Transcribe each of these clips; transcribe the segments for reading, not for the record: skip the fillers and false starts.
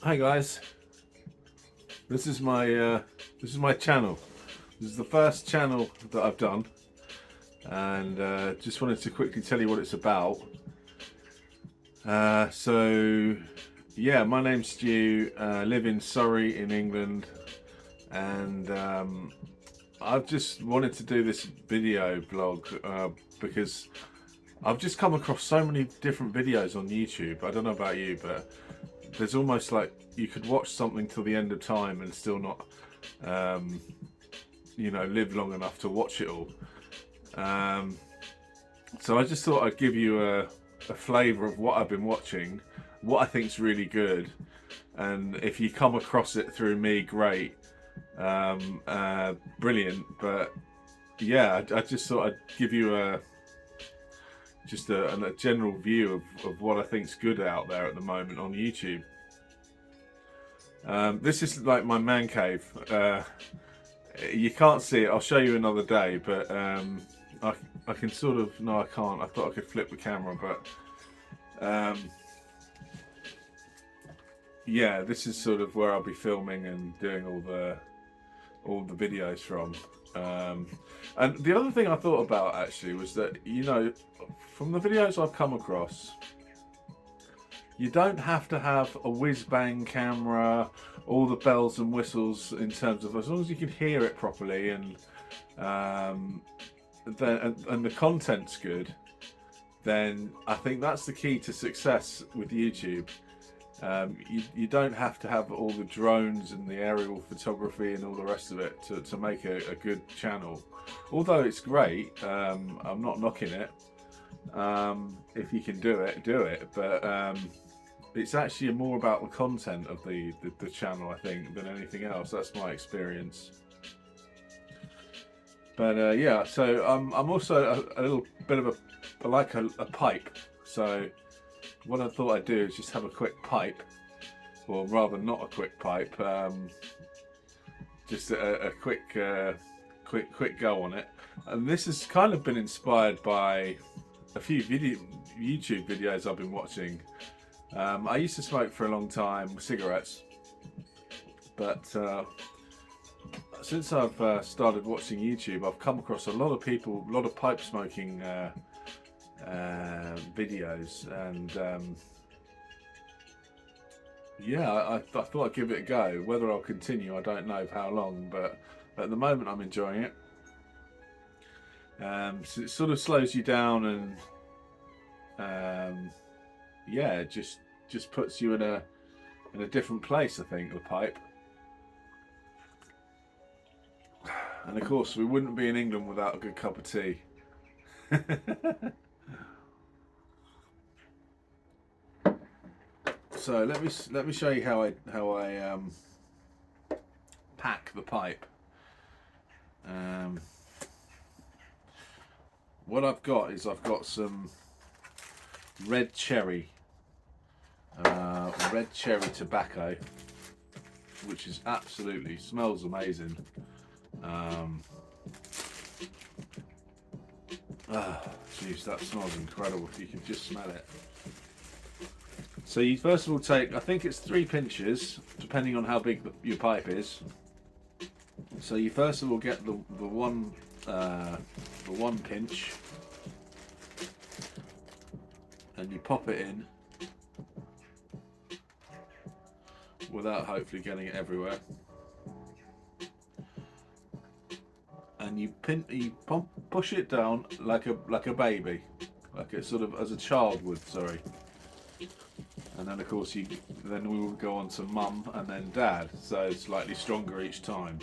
Hi guys, this is my channel. This is the first channel that I've done, and just wanted to quickly tell you what it's about. So yeah, my name's Stu. Live in Surrey in England, and I've just wanted to do this video blog because I've just come across so many different videos on YouTube. I don't know about you, but there's almost like you could watch something till the end of time and still not, live long enough to watch it all. So I just thought I'd give you a flavour of what I've been watching, what I think's really good, and if you come across it through me, great, brilliant. But yeah, I just thought I'd give you a general view of what I think's good out there at the moment on YouTube. This is like my man cave. You can't see it, I'll show you another day, but I can sort of, no I can't, I thought I could flip the camera, but yeah, this is sort of where I'll be filming and doing all the videos from. And the other thing I thought about actually was that, from the videos I've come across, you don't have to have a whiz-bang camera, all the bells and whistles, in terms of, as long as you can hear it properly and the content's good, then I think that's the key to success with YouTube. You don't have to have all the drones and the aerial photography and all the rest of it to make a good channel. Although it's great, I'm not knocking it. If you can do it. But it's actually more about the content of the channel, I think, than anything else. That's my experience. But yeah, so I'm also a little bit of a pipe. So what I thought I'd do is just have a quick pipe, or rather not a quick pipe, just a quick go on it. And this has kind of been inspired by a few YouTube videos I've been watching. I used to smoke for a long time, cigarettes, but since I've started watching YouTube, I've come across a lot of pipe smoking videos, and yeah, I thought I'd give it a go. Whether I'll continue, I don't know for how long, but at the moment I'm enjoying it. So it sort of slows you down, and yeah, it just puts you in a different place, I think, the pipe. And of course, we wouldn't be in England without a good cup of tea. So let me show you how I pack the pipe. What I've got is some red cherry tobacco, which is absolutely, smells amazing. Jeez, that smells incredible. If you can just smell it. So you first of all take, I think it's 3 pinches, depending on how big your pipe is. So you first of all get the one pinch, and you pop it in without hopefully getting it everywhere. And you push it down like a baby, like a sort of, as a child would. Sorry. And then of course then we will go on to mum and then dad, so slightly stronger each time.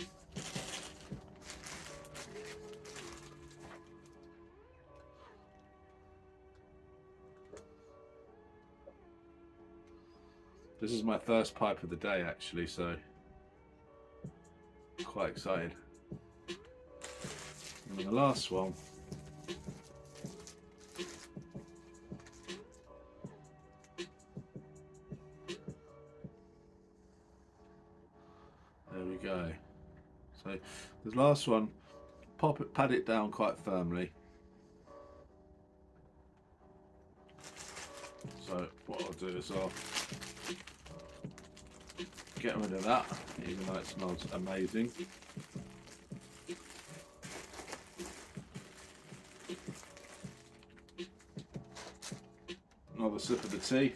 This is my first pipe of the day actually, so quite excited. And the last one, there we go. So the last one, pat it down quite firmly. So what I'll do is I'll get rid of that, even though it smells amazing. Another sip of the tea.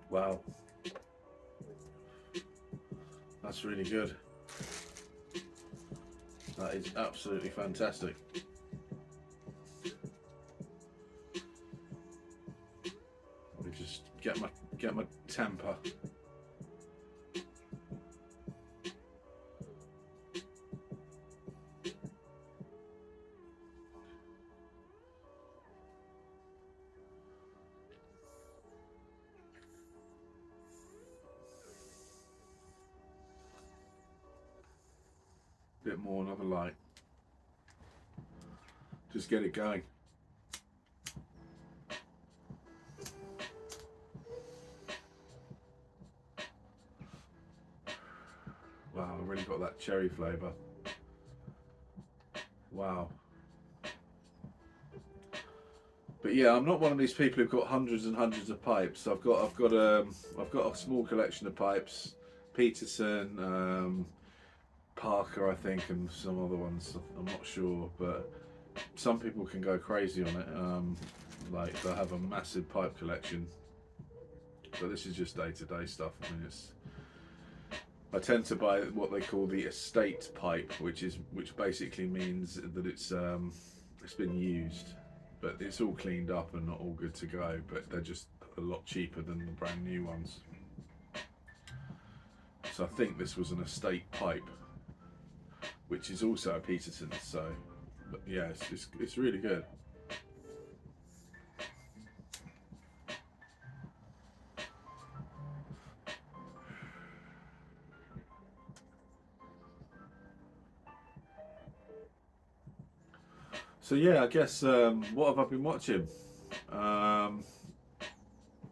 Wow, that's really good. That is absolutely fantastic. Let me just get my temper. Bit more, another light. Just get it going. Wow, I've really got that cherry flavour. Wow. But yeah, I'm not one of these people who've got hundreds and hundreds of pipes. I've got a small collection of pipes. Peterson, Parker, I think, and some other ones. I'm not sure, but some people can go crazy on it. Like they have a massive pipe collection. But this is just day-to-day stuff. I mean, I tend to buy what they call the estate pipe, which basically means that it's been used, but it's all cleaned up and not all good to go. But they're just a lot cheaper than the brand new ones. So I think this was an estate pipe, which is also a Peterson. So, but yeah, it's really good. So yeah, I guess what have I been watching on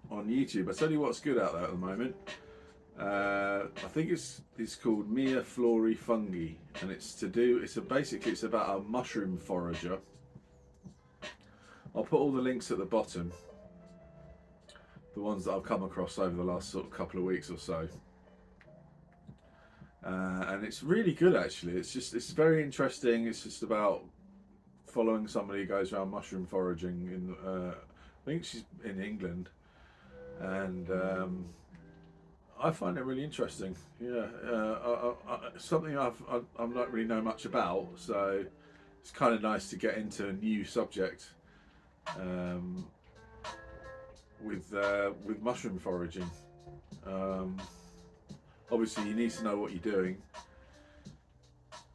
YouTube? I tell you what's good out there at the moment. I think it's called Mia Flori Fungi, and basically it's about a mushroom forager. I'll put all the links at the bottom, the ones that I've come across over the last sort of couple of weeks or so. And it's really good actually. It's very interesting. It's just about following somebody who goes around mushroom foraging in I think she's in England, and I find it really interesting. Yeah, something I'm not really know much about, so it's kind of nice to get into a new subject with mushroom foraging. Obviously, you need to know what you're doing.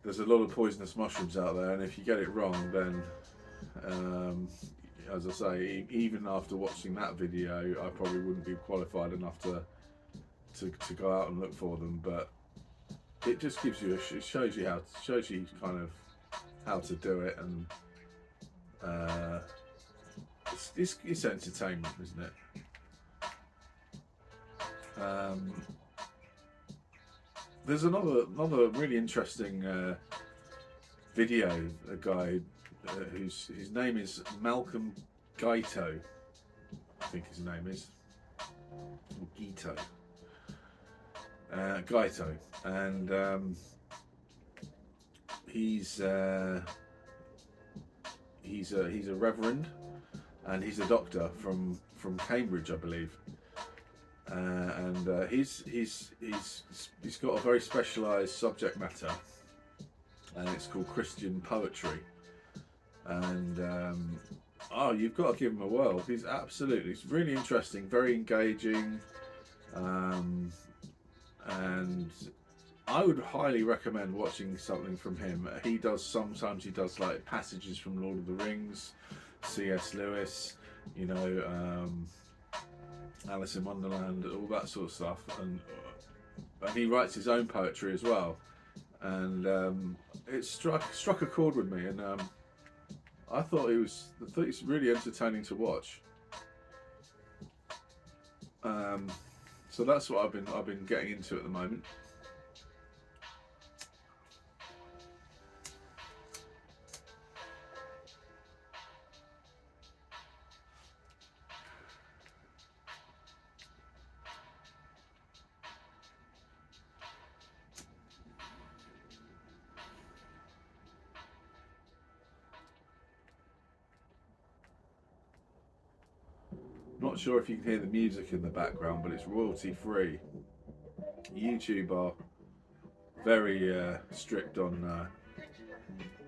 There's a lot of poisonous mushrooms out there, and if you get it wrong, then, as I say, even after watching that video, I probably wouldn't be qualified enough to go out and look for them. But it just gives you it shows you kind of how to do it, and it's entertainment, isn't it? There's another really interesting video. A guy his name is Malcolm Gaito, I think his name is, or Gito. Gaito, and he's a reverend, and he's a doctor from Cambridge, I believe. And he's got a very specialised subject matter, and it's called Christian poetry. And you've got to give him a whirl. It's really interesting, very engaging, and I would highly recommend watching something from him. Sometimes he does like passages from Lord of the Rings, C.S. Lewis, you know, Alice in Wonderland, all that sort of stuff, and he writes his own poetry as well, and it struck a chord with me, and I thought it's really entertaining to watch. So that's what I've been getting into at the moment. Not sure if you can hear the music in the background, but it's royalty free. YouTube are very strict on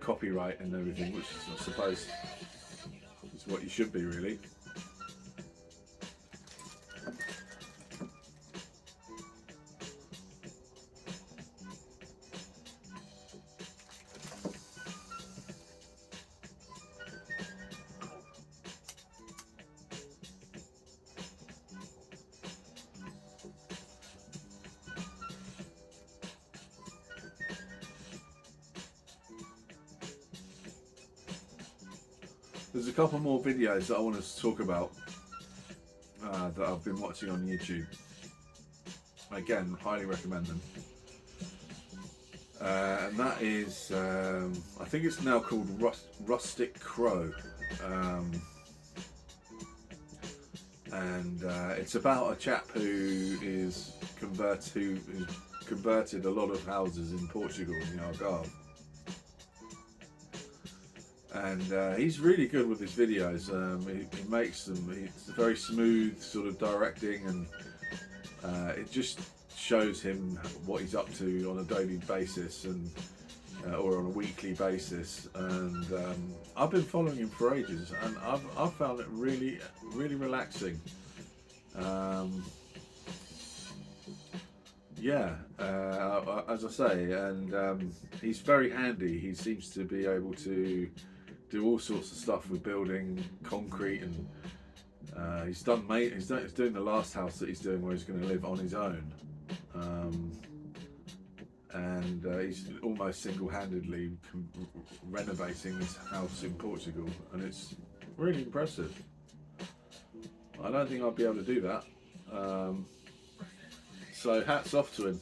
copyright and everything, which I suppose is what you should be, really. There's a couple more videos that I want to talk about that I've been watching on YouTube. Again, highly recommend them. And that is, I think it's now called Rustic Crow. And it's about a chap who's converted a lot of houses in Portugal, in the Algarve. And he's really good with his videos. He makes them, it's very smooth sort of directing, and it just shows him what he's up to on a daily basis, and or on a weekly basis. And I've been following him for ages, and I've found it really relaxing. Yeah, as I say, and he's very handy. He seems to be able to do all sorts of stuff with building concrete, and he's doing the last house that he's doing where he's going to live on his own, and he's almost single-handedly renovating this house in Portugal, and it's really impressive. I don't think I'd be able to do that, so hats off to him.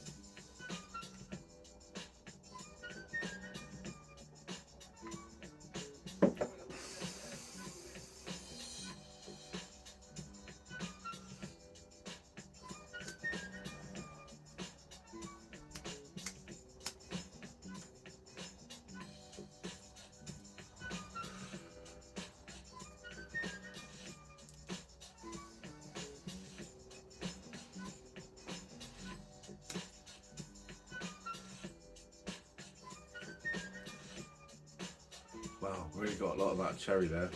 Wow, really got a lot of that cherry there.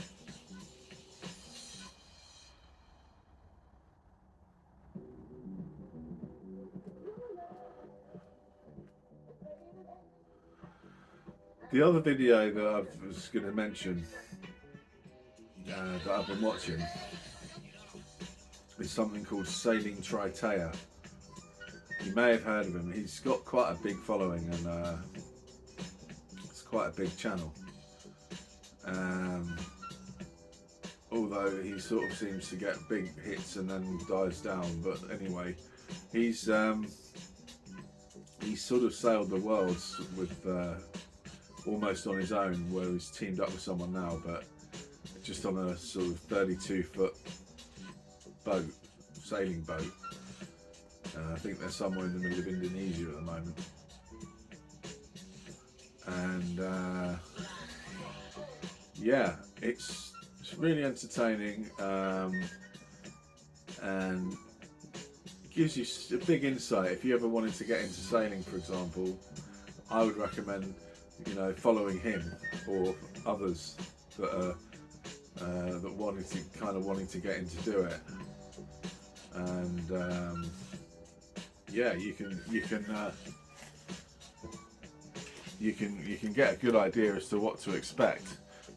The other video that I was going to mention that I've been watching is something called Sailing Tritea. You may have heard of him. He's got quite a big following, and it's quite a big channel. Although he sort of seems to get big hits and then dies down, but anyway, he's sort of sailed the world with almost on his own, where he's teamed up with someone now, but just on a sort of 32-foot boat, sailing boat. I think they're somewhere in the middle of Indonesia at the moment, and yeah, it's really entertaining, and gives you a big insight. If you ever wanted to get into sailing, for example, I would recommend, you know, following him or others that are that wanting to get into do it. And yeah, you can get a good idea as to what to expect.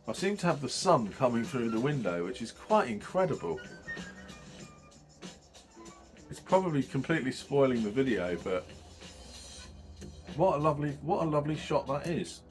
I seem to have the sun coming through the window, which is quite incredible. It's probably completely spoiling the video, but what a lovely shot that is.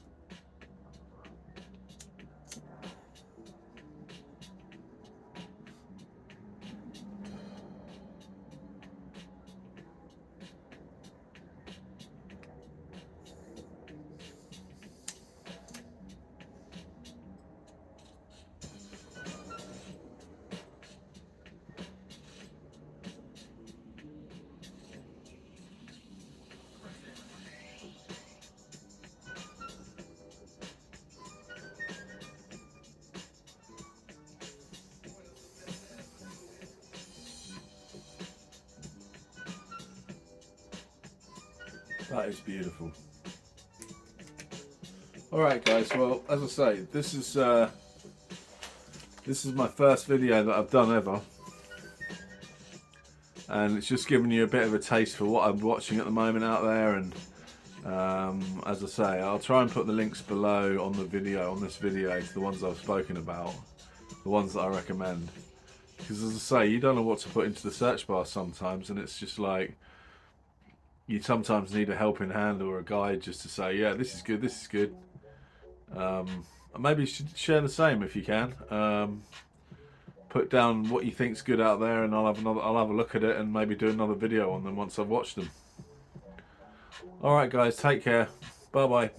That is beautiful. Alright guys, well, as I say, this is my first video that I've done ever, and it's just giving you a bit of a taste for what I'm watching at the moment out there. And as I say, I'll try and put the links below on the video, on this video, to the ones I've spoken about, the ones that I recommend, because as I say, you don't know what to put into the search bar sometimes, and it's just like, you sometimes need a helping hand or a guide just to say, yeah, this is good, this is good. Maybe you should share the same if you can. Put down what you think's good out there, and I'll have a look at it and maybe do another video on them once I've watched them. Alright guys, take care. Bye bye.